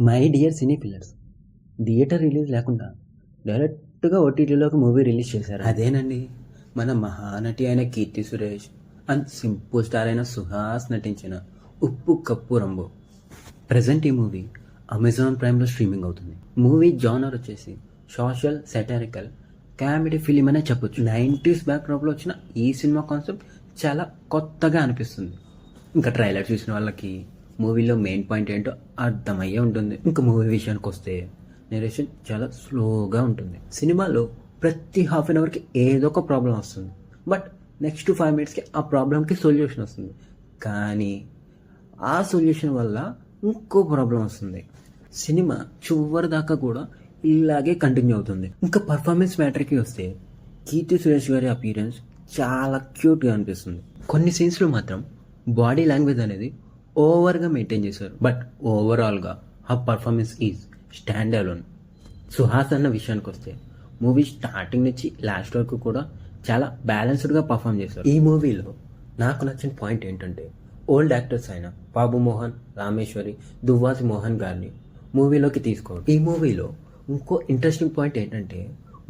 My dear cine pillars, theatre release లేకుండా డైరెక్ట్గా ఓటీటీలోకి movie release చేశారు. అదేనండి, మన మహానటి అయిన Keerthy Suresh and simple star అయిన సుహాస్ నటించిన ఉప్పు కప్పు రంబో. ప్రజెంట్ ఈ మూవీ అమెజాన్ ప్రైమ్లో స్ట్రీమింగ్ అవుతుంది. మూవీ జానర్ వచ్చేసి సోషల్ సెటారికల్ కామెడీ ఫిలిం అనే చెప్పొచ్చు. 90s బ్యాక్డ్రాప్లో వచ్చిన ఈ సినిమా కాన్సెప్ట్ చాలా కొత్తగా అనిపిస్తుంది. ఇంకా ట్రైలర్ చూసిన వాళ్ళకి మూవీలో మెయిన్ పాయింట్ ఏంటో అర్థమయ్యే ఉంటుంది. ఇంకా మూవీ విషయానికి వస్తే నెరేషన్ చాలా స్లోగా ఉంటుంది. సినిమాలో ప్రతి హాఫ్ అన్ అవర్కి ఏదో ఒక ప్రాబ్లం వస్తుంది, బట్ నెక్స్ట్ 5 minutesకి ఆ ప్రాబ్లంకి సొల్యూషన్ వస్తుంది. కానీ ఆ సొల్యూషన్ వల్ల ఇంకో ప్రాబ్లం వస్తుంది. సినిమా చివరి దాకా కూడా ఇలాగే కంటిన్యూ అవుతుంది. ఇంకా పర్ఫార్మెన్స్ మ్యాటర్కి వస్తే కీర్తి సురేష్ గారి అపీరెన్స్ చాలా క్యూట్గా అనిపిస్తుంది. కొన్ని సీన్స్లో మాత్రం బాడీ లాంగ్వేజ్ అనేది ఓవర్గా మెయింటైన్ చేశారు, బట్ ఓవరాల్గా ఆ performance is stand alone. Suhas అన్న విషయానికి వస్తే మూవీ స్టార్టింగ్ నుంచి లాస్ట్ వరకు కూడా చాలా బ్యాలెన్స్డ్గా పర్ఫామ్ చేశారు. ఈ మూవీలో నాకు నచ్చిన పాయింట్ ఏంటంటే ఓల్డ్ యాక్టర్స్ అయిన బాబు మోహన్, రామేశ్వరి, దువ్వాసి మోహన్ గారిని మూవీలోకి తీసుకోవడం. ఈ మూవీలో ఇంకో ఇంట్రెస్టింగ్ పాయింట్ ఏంటంటే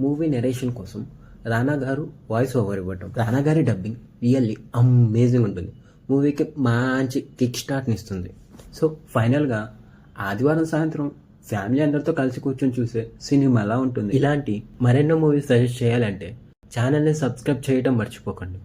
మూవీ నెరేషన్ కోసం రానా గారు వాయిస్ ఓవర్ ఇవ్వటం. రానా గారి డబ్బింగ్ రియల్లీ అమేజింగ్ ఉంటుంది. మూవీకి మంచి కిక్ స్టార్ట్ని ఇస్తుంది. సో ఫైనల్గా ఆదివారం సాయంత్రం ఫ్యామిలీ అందరితో కలిసి కూర్చొని చూసే సినిమా అలా ఉంటుంది. ఇలాంటి మరెన్నో మూవీస్ సజెస్ట్ చేయాలంటే ఛానల్ని సబ్స్క్రైబ్ చేయడం మర్చిపోకండి.